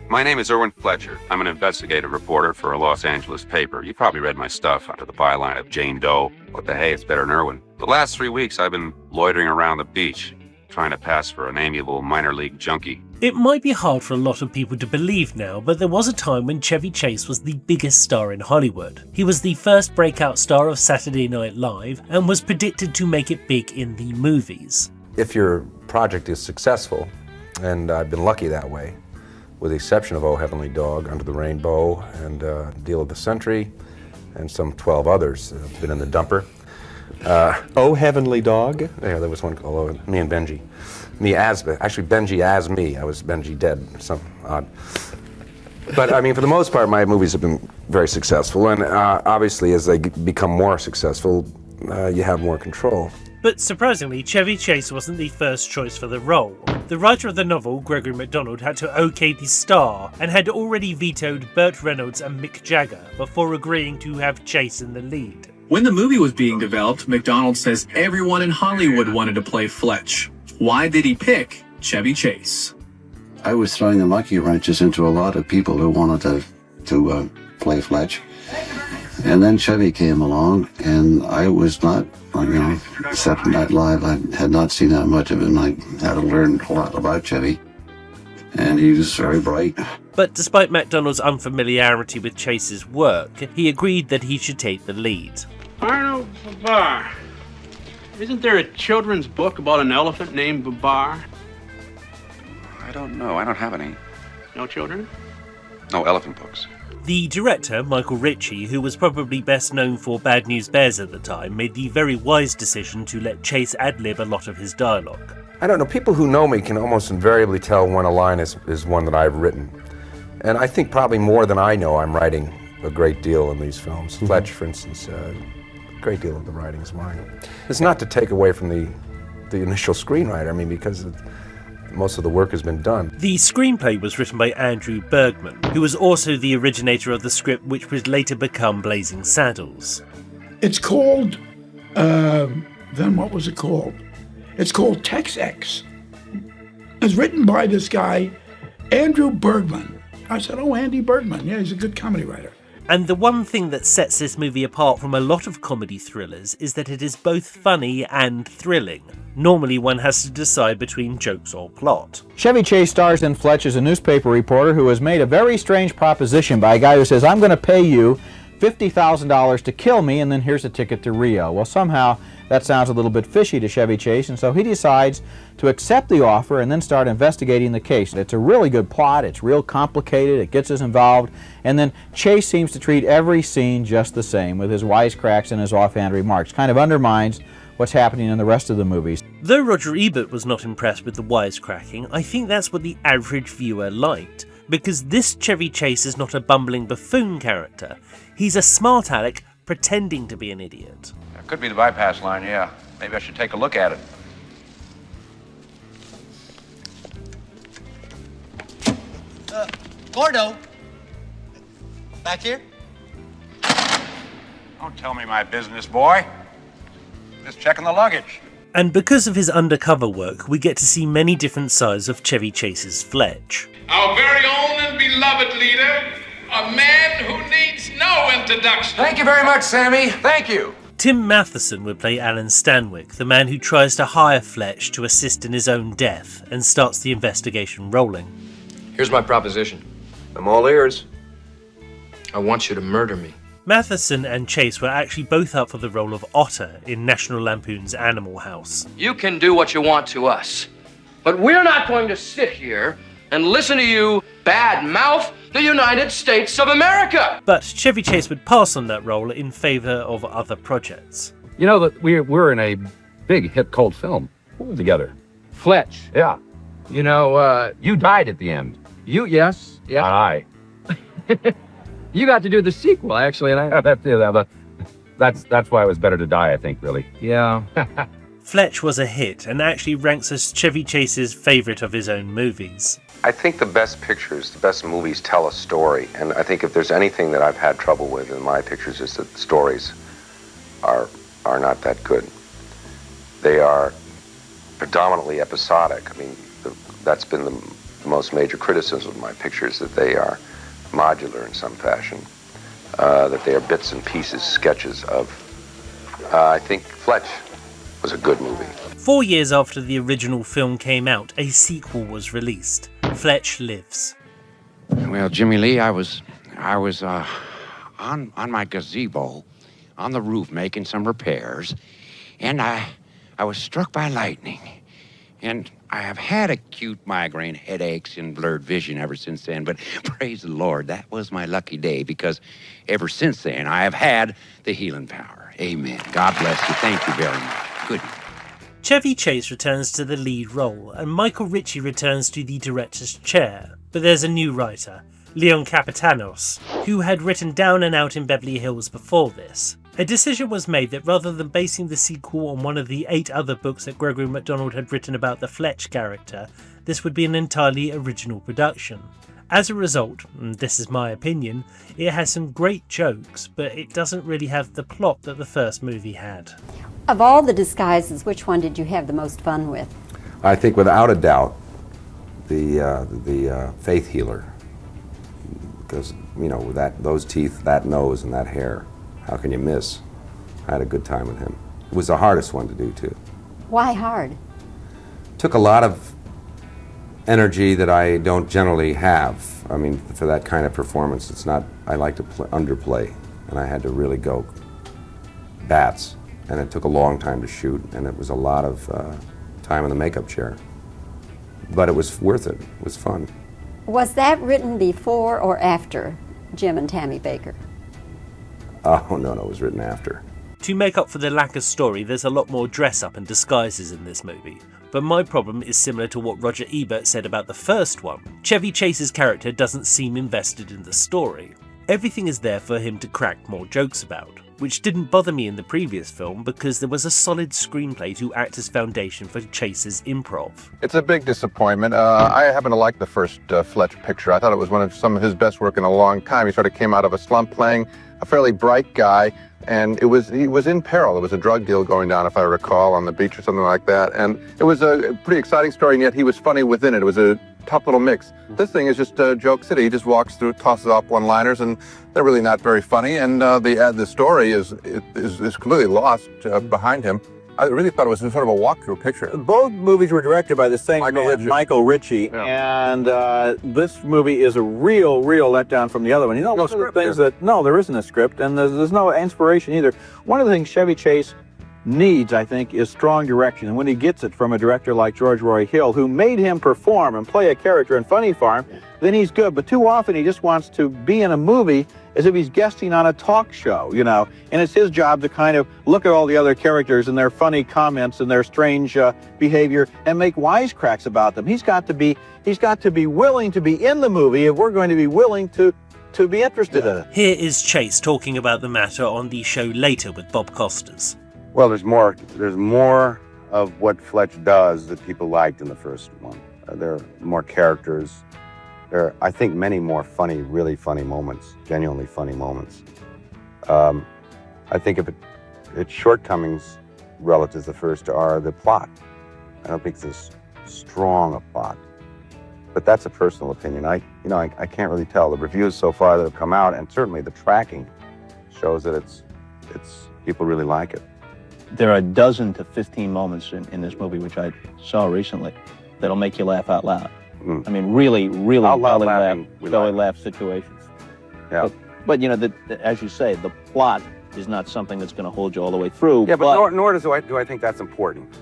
My name is Erwin Fletcher. I'm an investigative reporter for a Los Angeles paper. You probably read my stuff under the byline of Jane Doe. What the hey, it's better than Erwin. The last 3 weeks, I've been loitering around the beach, trying to pass for an amiable minor league junkie. It might be hard for a lot of people to believe now, but there was a time when Chevy Chase was the biggest star in Hollywood. He was the first breakout star of Saturday Night Live and was predicted to make it big in the movies. If your project is successful, and I've been lucky that way, with the exception of Oh Heavenly Dog, Under the Rainbow, and Deal of the Century, and some 12 others that have been in the dumper. Oh Heavenly Dog? Yeah, there was one called Me and Benji. Actually Benji as me. I was Benji dead, something odd. But I mean, for the most part, my movies have been very successful, and obviously as they become more successful, you have more control. But surprisingly, Chevy Chase wasn't the first choice for the role. The writer of the novel, Gregory Mcdonald, had to okay the star and had already vetoed Burt Reynolds and Mick Jagger before agreeing to have Chase in the lead. When the movie was being developed, Mcdonald says everyone in Hollywood wanted to play Fletch. Why did he pick Chevy Chase? I was throwing the monkey wrenches into a lot of people who wanted to play Fletch. And then Chevy came along, and I was not, Saturday Night Live, I had not seen that much of him. I had to learn a lot about Chevy, and he was very bright. But despite McDonald's unfamiliarity with Chase's work, he agreed that he should take the lead. Arnold Babar. Isn't there a children's book about an elephant named Babar? I don't know. I don't have any. No children? No elephant books. The director, Michael Ritchie, who was probably best known for Bad News Bears at the time, made the very wise decision to let Chase ad-lib a lot of his dialogue. I don't know, people who know me can almost invariably tell when a line is one that I've written. And I think probably more than I know, I'm writing a great deal in these films. Mm-hmm. Fletch, for instance, a great deal of the writing is mine. It's not to take away from the initial screenwriter, because most of the work has been done. The screenplay was written by Andrew Bergman, who was also the originator of the script which would later become Blazing Saddles. It's called, then what was it called? It's called Tex-Ex. It's written by this guy, Andrew Bergman. I said, oh, Andy Bergman, yeah, he's a good comedy writer. And the one thing that sets this movie apart from a lot of comedy thrillers is that it is both funny and thrilling. Normally one has to decide between jokes or plot. Chevy Chase stars in Fletch as a newspaper reporter who has made a very strange proposition by a guy who says, I'm going to pay you $50,000 to kill me, and then here's a ticket to Rio. Well, somehow that sounds a little bit fishy to Chevy Chase, and so he decides to accept the offer and then start investigating the case. It's a really good plot, it's real complicated, it gets us involved, and then Chase seems to treat every scene just the same with his wisecracks and his offhand remarks. Kind of undermines what's happening in the rest of the movies. Though Roger Ebert was not impressed with the wisecracking, I think that's what the average viewer liked, because this Chevy Chase is not a bumbling buffoon character. He's a smart aleck pretending to be an idiot. That could be the bypass line, yeah. Maybe I should take a look at it. Gordo, back here? Don't tell me my business, boy. Just checking the luggage. And because of his undercover work, we get to see many different sides of Chevy Chase's Fletch. Our very own and beloved leader, a man who needs no introduction. Thank you very much, Sammy. Thank you. Tim Matheson would play Alan Stanwyck, the man who tries to hire Fletch to assist in his own death and starts the investigation rolling. Here's my proposition. I'm all ears. I want you to murder me. Matheson and Chase were actually both up for the role of Otter in National Lampoon's Animal House. You can do what you want to us, but we're not going to sit here and listen to you bad-mouth the United States of America. But Chevy Chase would pass on that role in favor of other projects. You know that we're in a big hit cult film together. Fletch. Yeah. You know, you died at the end. You, yes. Yeah. I. You got to do the sequel, actually, and that's why it was better to die, I think, really. Yeah. Fletch was a hit and actually ranks as Chevy Chase's favorite of his own movies. I think the best pictures, the best movies tell a story, and I think if there's anything that I've had trouble with in my pictures is that the stories are not that good. They are predominantly episodic. I mean, that's been the most major criticism of my pictures, that they are modular in some fashion, that they are bits and pieces, sketches of. I think Fletch was a good movie. 4 years after the original film came out, a sequel was released, Fletch Lives. Well, Jimmy Lee, I was on my gazebo on the roof making some repairs, and I was struck by lightning. And I have had acute migraine headaches and blurred vision ever since then, but praise the Lord, that was my lucky day, because ever since then I have had the healing power. Amen. God bless you. Thank you very much. Good. Chevy Chase returns to the lead role, and Michael Ritchie returns to the director's chair. But there's a new writer, Leon Capetanos, who had written Down and Out in Beverly Hills before this. A decision was made that rather than basing the sequel on one of the 8 other books that Gregory Mcdonald had written about the Fletch character, this would be an entirely original production. As a result, and this is my opinion, it has some great jokes, but it doesn't really have the plot that the first movie had. Of all the disguises, which one did you have the most fun with? I think without a doubt, the faith healer, because, you know, with those teeth, that nose, and that hair, how can you miss? I had a good time with him. It was the hardest one to do, too. Why hard? Took a lot of energy that I don't generally have. I mean, for that kind of performance, it's not, I like to underplay, and I had to really go bats. And it took a long time to shoot, and it was a lot of time in the makeup chair. But it was worth it. It was fun. Was that written before or after Jim and Tammy Baker? Oh, no, it was written after. To make up for the lack of story, there's a lot more dress-up and disguises in this movie. But my problem is similar to what Roger Ebert said about the first one. Chevy Chase's character doesn't seem invested in the story. Everything is there for him to crack more jokes about, which didn't bother me in the previous film because there was a solid screenplay to act as foundation for Chase's improv. It's a big disappointment. I happen to like the first Fletch picture. I thought it was some of his best work in a long time. He sort of came out of a slump playing a fairly bright guy, and he was in peril. There was a drug deal going down, if I recall, on the beach or something like that. And it was a pretty exciting story, and yet he was funny within it. It was a tough little mix. This thing is just Joke City. He just walks through, tosses off one-liners, and they're really not very funny. And the story is completely lost behind him. I really thought it was sort of a walkthrough picture. Both movies were directed by the same man, Michael Ritchie, and this movie is a real letdown from the other one. You know, no one of the script things there. that, no, there isn't a script, and there's no inspiration either. One of the things Chevy Chase needs, I think, is strong direction, and when he gets it from a director like George Roy Hill, who made him perform and play a character in Funny Farm, then he's good. But too often he just wants to be in a movie as if he's guesting on a talk show, you know, and it's his job to kind of look at all the other characters and their funny comments and their strange behavior and make wisecracks about them. He's got to be willing to be in the movie if we're going to be willing to be interested in it. Here is Chase talking about the matter on the show later with Bob Costas. Well, there's more of what Fletch does that people liked in the first one. There are more characters. There are, I think, many more funny, really funny moments, genuinely funny moments. I think if its shortcomings relative to the first are the plot. I don't think it's as strong a plot. But that's a personal opinion. I can't really tell. The reviews so far that have come out, and certainly the tracking, shows that it's people really like it. There are 12 to 15 moments in this movie, which I saw recently, that'll make you laugh out loud. I mean, really belly laugh situations. Yeah. But you know, as you say, the plot is not something that's going to hold you all the way through. Yeah, but nor do I think that's important.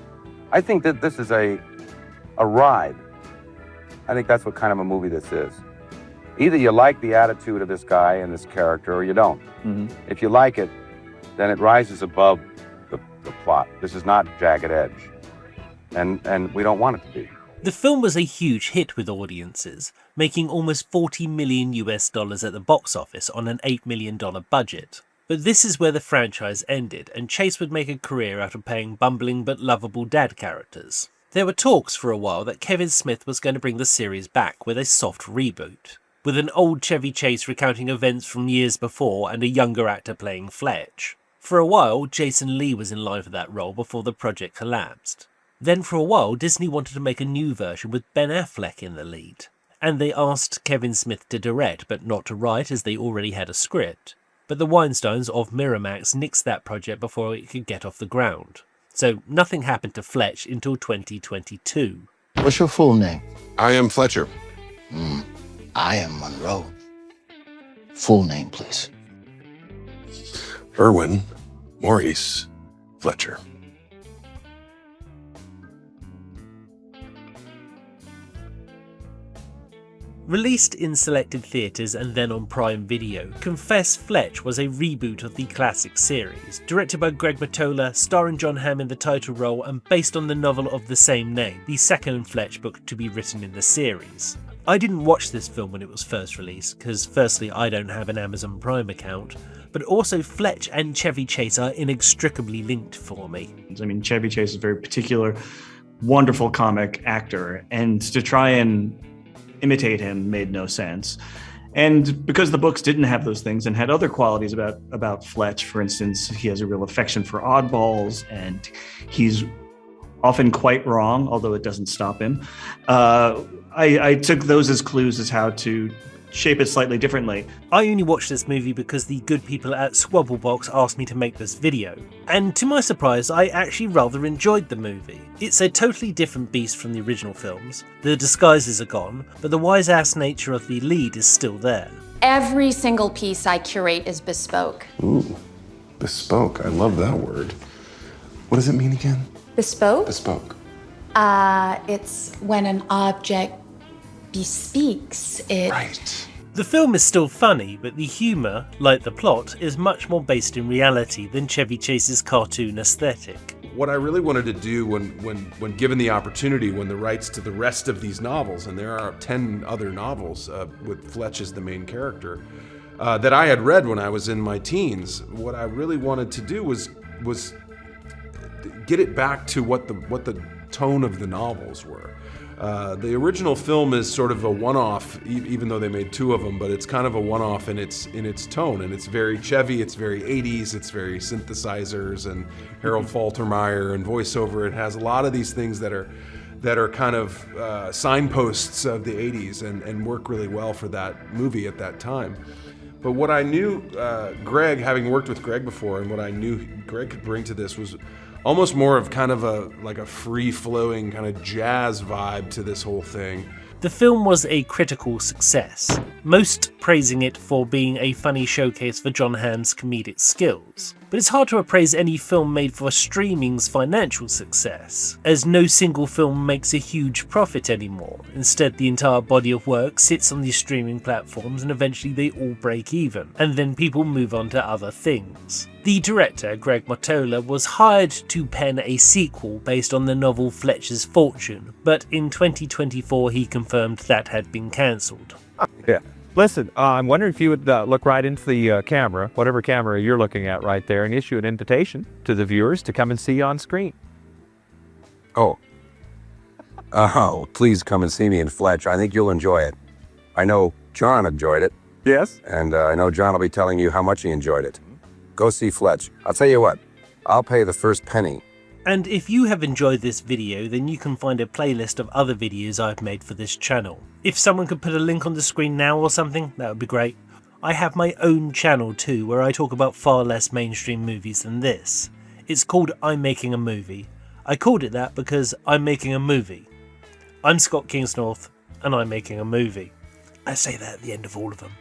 I think that this is a ride. I think that's what kind of a movie this is. Either you like the attitude of this guy and this character, or you don't. Mm-hmm. If you like it, then it rises above the plot. This is not Jagged Edge, and we don't want it to be. The film was a huge hit with audiences, making almost $40 million at the box office on an $8 million budget. But this is where the franchise ended, and Chase would make a career out of playing bumbling but lovable dad characters. There were talks for a while that Kevin Smith was going to bring the series back with a soft reboot, with an old Chevy Chase recounting events from years before and a younger actor playing Fletch. For a while, Jason Lee was in line for that role before the project collapsed. Then for a while, Disney wanted to make a new version with Ben Affleck in the lead. And they asked Kevin Smith to direct, but not to write, as they already had a script. But the Weinsteins of Miramax nixed that project before it could get off the ground. So nothing happened to Fletch until 2022. What's your full name? I am Fletcher. I am Monroe. Full name, please. Erwin Maurice Fletcher. Released in selected theatres and then on Prime Video, Confess Fletch was a reboot of the classic series, directed by Greg Mottola, starring Jon Hamm in the title role and based on the novel of the same name, the second Fletch book to be written in the series. I didn't watch this film when it was first released, because firstly I don't have an Amazon Prime account, but also Fletch and Chevy Chase are inextricably linked for me. I mean, Chevy Chase is a very particular, wonderful comic actor, and to try and imitate him made no sense. And because the books didn't have those things and had other qualities about Fletch, for instance, he has a real affection for oddballs, and he's often quite wrong, although it doesn't stop him. I took those as clues as how to shape it slightly differently. I only watched this movie because the good people at Squabblebox asked me to make this video, and to my surprise I actually rather enjoyed the movie. It's a totally different beast from the original films, the disguises are gone, but the wise-ass nature of the lead is still there. Every single piece I curate is bespoke. Ooh, bespoke. I love that word. What does it mean again? Bespoke? Bespoke. It's when an object bespeaks it. Right. The film is still funny, but the humour, like the plot, is much more based in reality than Chevy Chase's cartoon aesthetic. What I really wanted to do when given the opportunity, when the rights to the rest of these novels, and there are 10 other novels with Fletch as the main character, that I had read when I was in my teens, what I really wanted to do was get it back to what the tone of the novels were. The original film is sort of a one-off, even though they made 2 of them, but it's kind of a one-off in its tone, and it's very Chevy, it's very 80s, it's very synthesizers and Harold Faltermeyer and voiceover. It has a lot of these things that are kind of signposts of the 80s and work really well for that movie at that time. But what I knew Greg, having worked with Greg before, and what I knew Greg could bring to this was almost more of kind of a free-flowing kind of jazz vibe to this whole thing. The film was a critical success, most praising it for being a funny showcase for Jon Hamm's comedic skills. But it's hard to appraise any film made for streaming's financial success, as no single film makes a huge profit anymore. Instead, the entire body of work sits on these streaming platforms and eventually they all break even, and then people move on to other things. The director, Greg Mottola, was hired to pen a sequel based on the novel Fletcher's Fortune, but in 2024 he confirmed that had been cancelled. Yeah. Listen, I'm wondering if you would look right into the camera, whatever camera you're looking at right there, and issue an invitation to the viewers to come and see you on screen. Oh, please come and see me in Fletch. I think you'll enjoy it. I know Jon enjoyed it. Yes? And I know Jon will be telling you how much he enjoyed it. Go see Fletch. I'll tell you what, I'll pay the first penny. And if you have enjoyed this video, then you can find a playlist of other videos I've made for this channel. If someone could put a link on the screen now or something, that would be great. I have my own channel too, where I talk about far less mainstream movies than this. It's called I'm Making a Movie. I called it that because I'm making a movie. I'm Scott Kingsnorth, and I'm making a movie. I say that at the end of all of them.